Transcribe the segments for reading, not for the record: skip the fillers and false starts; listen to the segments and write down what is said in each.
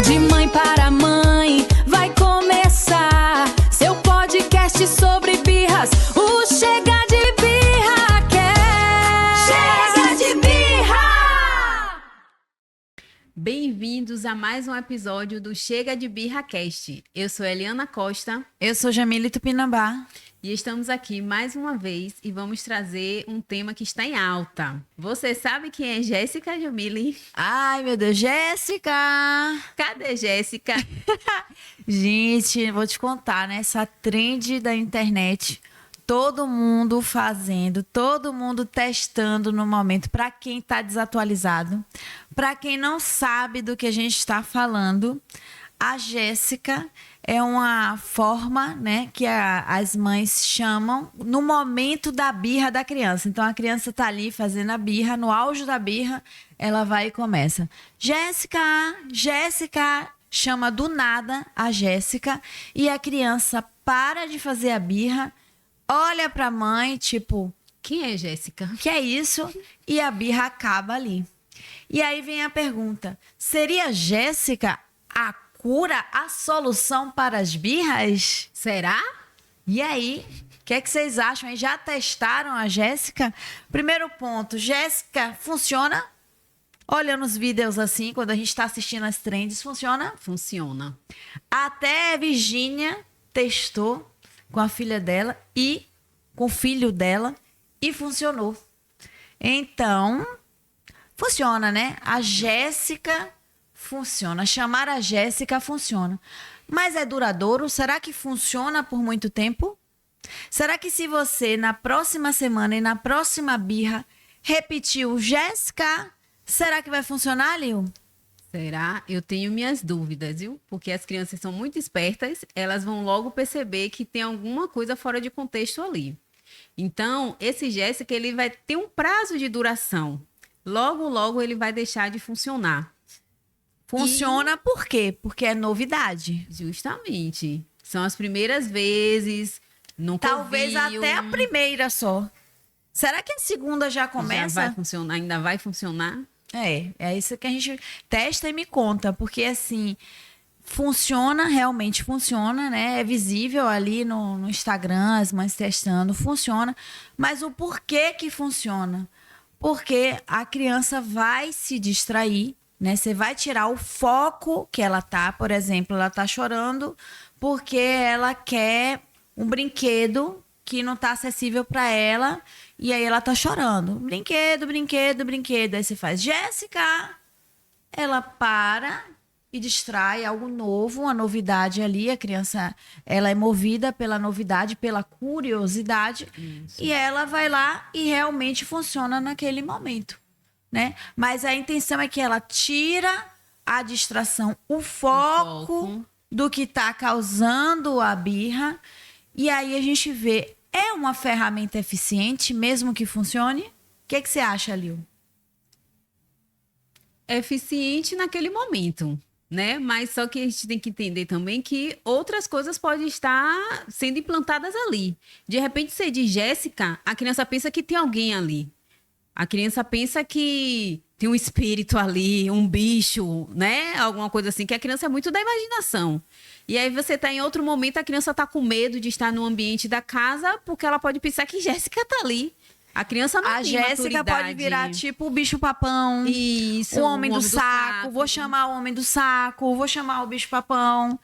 De mãe para mãe, vai começar seu podcast sobre birras. O Chega de Birra Cast. Chega de Birra! Bem-vindos a mais um episódio do Chega de Birra Cast. Eu sou Eliana Costa. Eu sou Jamile Tupinambá. E estamos aqui mais uma vez e vamos trazer um tema que está em alta. Você sabe quem é Jéssica, Jamile? Ai, meu Deus, Jéssica! Cadê Jéssica? Gente, vou te contar, né? Essa trend da internet, todo mundo fazendo, todo mundo testando no momento. Para quem está desatualizado, para quem não sabe do que a gente está falando, a Jéssica é uma forma, né, que as mães chamam no momento da birra da criança. Então, a criança tá ali fazendo a birra, no auge da birra, ela vai e começa. Jéssica, Jéssica, chama do nada a Jéssica e a criança para de fazer a birra, olha pra mãe, tipo... Quem é Jéssica? Que é isso? E a birra acaba ali. E aí vem a pergunta, seria Jéssica a cura, a solução para as birras? Será? E aí, o que é que vocês acham? Já testaram a Jéssica? Primeiro ponto, Jéssica funciona? Olhando os vídeos assim, quando a gente está assistindo as trends, funciona? Funciona. Até a Virgínia testou com a filha dela e com o filho dela e funcionou. Então, funciona, né? A Jéssica... funciona. Chamar a Jéssica funciona. Mas é duradouro? Será que funciona por muito tempo? Será que se você, na próxima semana e na próxima birra, repetiu Jéssica, será que vai funcionar, Lil? Será? Eu tenho minhas dúvidas, viu? Porque as crianças são muito espertas, elas vão logo perceber que tem alguma coisa fora de contexto ali. Então, esse Jéssica, ele vai ter um prazo de duração. Logo, logo, ele vai deixar de funcionar. Funciona por quê? Porque é novidade. Justamente. São as primeiras vezes, nunca Talvez ouviu. até a primeira só. Será que a segunda já começa? Já vai funcionar, ainda vai funcionar? É isso que a gente testa e me conta. Porque, assim, funciona, realmente funciona, né? É visível ali no Instagram, as mães testando, funciona. Mas o porquê que funciona? Porque a criança vai se distrair, né? Você vai tirar o foco que ela tá, por exemplo, ela tá chorando porque ela quer um brinquedo que não tá acessível para ela e aí ela tá chorando. Brinquedo, brinquedo, brinquedo. Aí você faz, Jéssica, ela para e distrai algo novo, uma novidade ali. A criança, ela é movida pela novidade, pela curiosidade. Isso. E ela vai lá e realmente funciona naquele momento. Né? Mas a intenção é que ela tira a distração, o foco do que está causando a birra. E aí a gente vê, é uma ferramenta eficiente, mesmo que funcione? O que você acha, Lil? É eficiente naquele momento, né? Mas só que a gente tem que entender também que outras coisas podem estar sendo implantadas ali. De repente, você diz Jéssica, a criança pensa que tem alguém ali. A criança pensa que tem um espírito ali, um bicho, né? Alguma coisa assim, que a criança é muito da imaginação. E aí você tá em outro momento, a criança tá com medo de estar no ambiente da casa, porque ela pode pensar que Jéssica tá ali. A criança não tem Jéssica maturidade. pode virar tipo o bicho-papão. Isso. O homem do saco. Vou chamar o homem do saco, vou chamar o bicho-papão.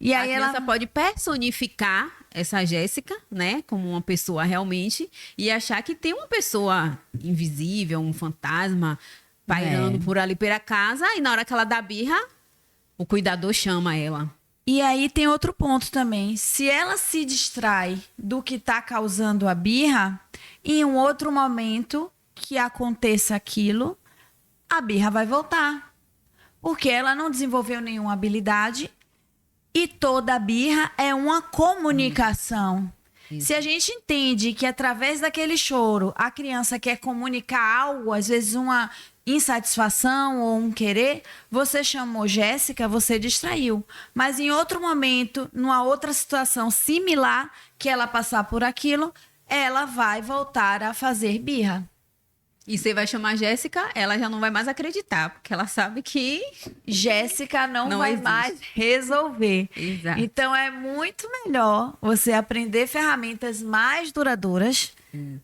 E aí a criança pode personificar essa Jéssica, né, como uma pessoa realmente, e achar que tem uma pessoa invisível, um fantasma, pairando por ali pela casa, e na hora que ela dá birra, o cuidador chama ela. E aí tem outro ponto também. Se ela se distrai do que está causando a birra, em um outro momento que aconteça aquilo, a birra vai voltar. Porque ela não desenvolveu nenhuma habilidade. E toda birra é uma comunicação. Isso. Se a gente entende que através daquele choro a criança quer comunicar algo, às vezes uma insatisfação ou um querer, você chamou Jéssica, você distraiu. Mas em outro momento, numa outra situação similar, que ela passar por aquilo, ela vai voltar a fazer birra. E você vai chamar a Jéssica, ela já não vai mais acreditar, porque ela sabe que Jéssica não vai existe. mais resolver. Exato. Então é muito melhor você aprender ferramentas mais duradouras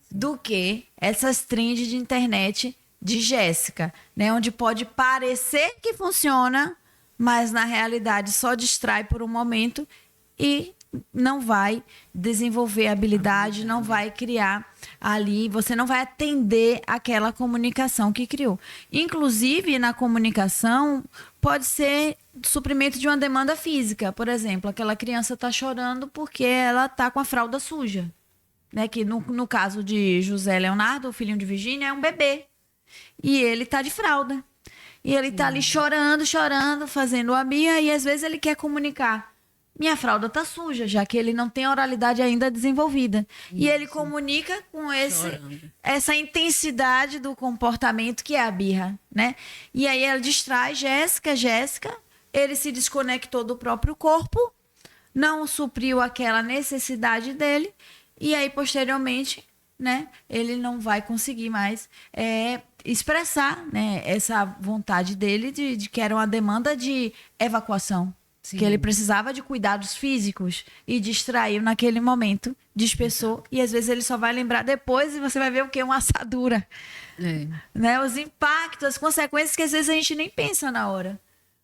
do que essas trends de internet de Jéssica, né? Onde pode parecer que funciona, mas na realidade só distrai por um momento e não vai desenvolver habilidade, não vai criar ali, você não vai atender aquela comunicação que criou. Inclusive, na comunicação, pode ser suprimento de uma demanda física. Por exemplo, aquela criança está chorando porque ela está com a fralda suja. Né? Que no caso de José Leonardo, o filhinho de Virgínia, é um bebê. E ele está de fralda. E ele está ali chorando, fazendo a birra, e às vezes ele quer comunicar. Minha fralda tá suja, já que ele não tem a oralidade ainda desenvolvida. E ele comunica com essa intensidade do comportamento que é a birra, né? E aí ela distrai Jéssica, ele se desconectou do próprio corpo, não supriu aquela necessidade dele, e aí posteriormente, né, ele não vai conseguir mais expressar, né, essa vontade dele de que era uma demanda de evacuação. Sim. Que ele precisava de cuidados físicos e distraiu naquele momento, dispersou, e às vezes ele só vai lembrar depois e você vai ver o que? Uma assadura. Né? Os impactos, as consequências que às vezes a gente nem pensa na hora.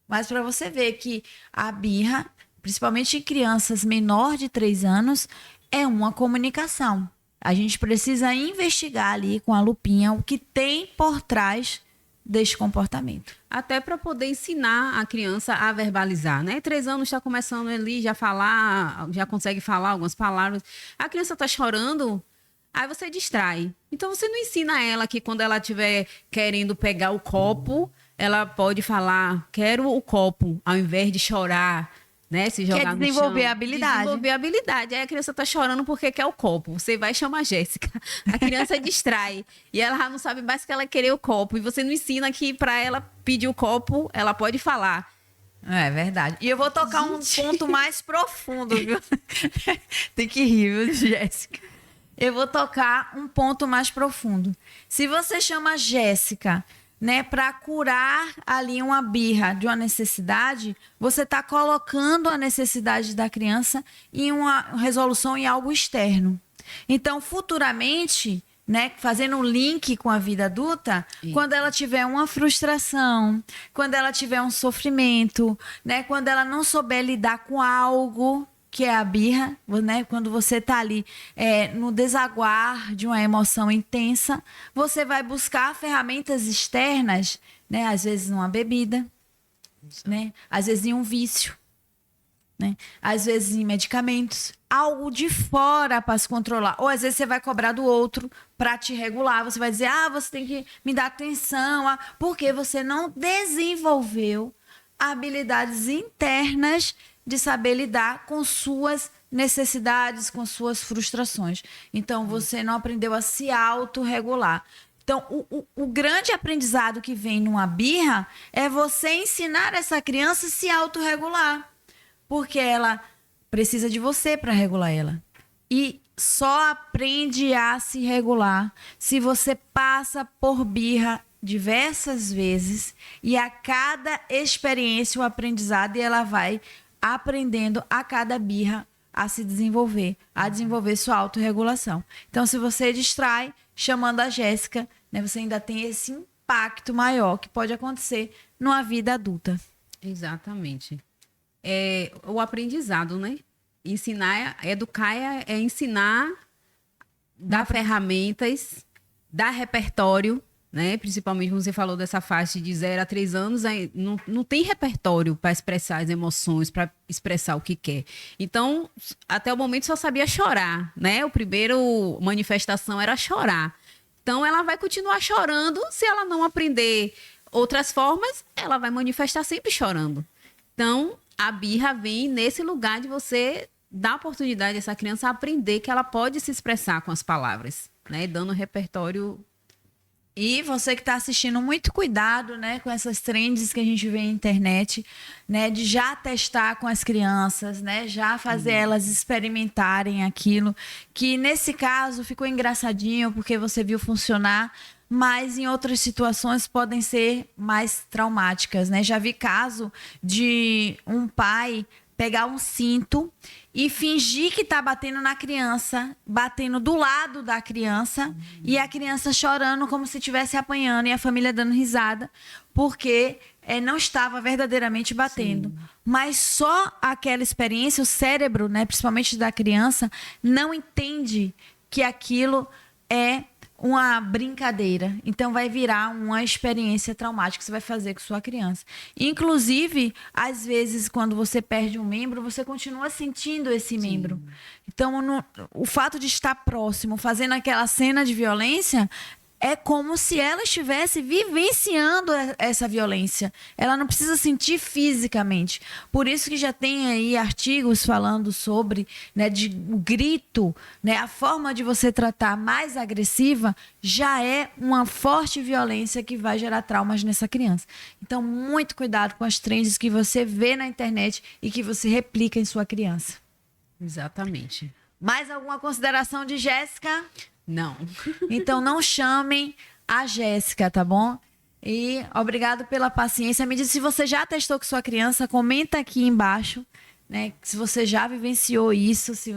Mas para você ver que a birra, principalmente em crianças menor de 3 anos, é uma comunicação. A gente precisa investigar ali com a lupinha o que tem por trás deste comportamento. Até para poder ensinar a criança a verbalizar, né? 3 anos está começando ali já falar, já consegue falar algumas palavras. A criança está chorando, aí você distrai. Então você não ensina ela que quando ela estiver querendo pegar o copo, ela pode falar, quero o copo, ao invés de chorar. Né? Se jogar desenvolver no chão, a habilidade. Desenvolver a habilidade. Aí a criança tá chorando porque quer o copo. Você vai chamar a Jéssica. A criança distrai. E ela já não sabe mais que ela querer o copo. E você não ensina que para ela pedir o copo, ela pode falar. É verdade. E eu vou tocar um ponto mais profundo, viu? Tem que rir, viu, Jéssica? Eu vou tocar um ponto mais profundo. Se você chama a Jéssica, né, para curar ali uma birra de uma necessidade, você está colocando a necessidade da criança em uma resolução em algo externo. Então, futuramente, né, fazendo um link com a vida adulta, quando ela tiver uma frustração, quando ela tiver um sofrimento, né, quando ela não souber lidar com algo que é a birra, né? Quando você está ali no desaguar de uma emoção intensa, você vai buscar ferramentas externas, né? Às vezes numa bebida, né? Às vezes em um vício, né? Às vezes em medicamentos, algo de fora para se controlar. Ou às vezes você vai cobrar do outro para te regular. Você vai dizer, você tem que me dar atenção, porque você não desenvolveu habilidades internas de saber lidar com suas necessidades, com suas frustrações. Então, você não aprendeu a se autorregular. Então, o grande aprendizado que vem numa birra é você ensinar essa criança a se autorregular. Porque ela precisa de você para regular ela. E só aprende a se regular se você passa por birra diversas vezes e a cada experiência o aprendizado, e ela vai aprendendo a cada birra a se desenvolver, a desenvolver sua autorregulação. Então, se você distrai, chamando a Jéssica, né, você ainda tem esse impacto maior que pode acontecer numa vida adulta. Exatamente. É o aprendizado, né? Ensinar, educar é ensinar, dar ferramentas, dar repertório, né? Principalmente como você falou dessa faixa de 0 a 3 anos, não tem repertório para expressar as emoções, para expressar o que quer. Então, até o momento só sabia chorar, né? O primeiro manifestação era chorar. Então, ela vai continuar chorando. Se ela não aprender outras formas, ela vai manifestar sempre chorando. Então, a birra vem nesse lugar de você dar oportunidade a essa criança a aprender que ela pode se expressar com as palavras, né? Dando repertório E você que está assistindo, muito cuidado, né, com essas trends que a gente vê na internet, né, de já testar com as crianças, né, já fazer elas experimentarem aquilo, que nesse caso ficou engraçadinho porque você viu funcionar, mas em outras situações podem ser mais traumáticas, né? Já vi caso de um pai pegar um cinto e fingir que tá batendo na criança, batendo do lado da criança, e a criança chorando como se estivesse apanhando e a família dando risada, porque não estava verdadeiramente batendo. Sim. Mas só aquela experiência, o cérebro, né, principalmente da criança, não entende que aquilo é uma brincadeira. Então, vai virar uma experiência traumática que você vai fazer com sua criança. Inclusive, às vezes, quando você perde um membro, você continua sentindo esse membro. Então, o fato de estar próximo, fazendo aquela cena de violência, é como se ela estivesse vivenciando essa violência. Ela não precisa sentir fisicamente. Por isso que já tem aí artigos falando sobre, né, de o grito, né, a forma de você tratar mais agressiva já é uma forte violência que vai gerar traumas nessa criança. Então, muito cuidado com as trends que você vê na internet e que você replica em sua criança. Exatamente. Mais alguma consideração de Jéssica? Não. Então não chamem a Jéssica, tá bom? E obrigado pela paciência. Me diz se você já testou com sua criança, comenta aqui embaixo, né? Se você já vivenciou isso, se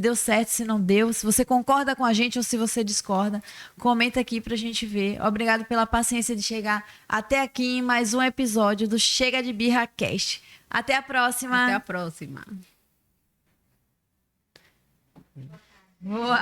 deu certo, se não deu, se você concorda com a gente ou se você discorda, comenta aqui pra gente ver. Obrigado pela paciência de chegar até aqui em mais um episódio do Chega de Birra Cast. Até a próxima. Até a próxima. Boa.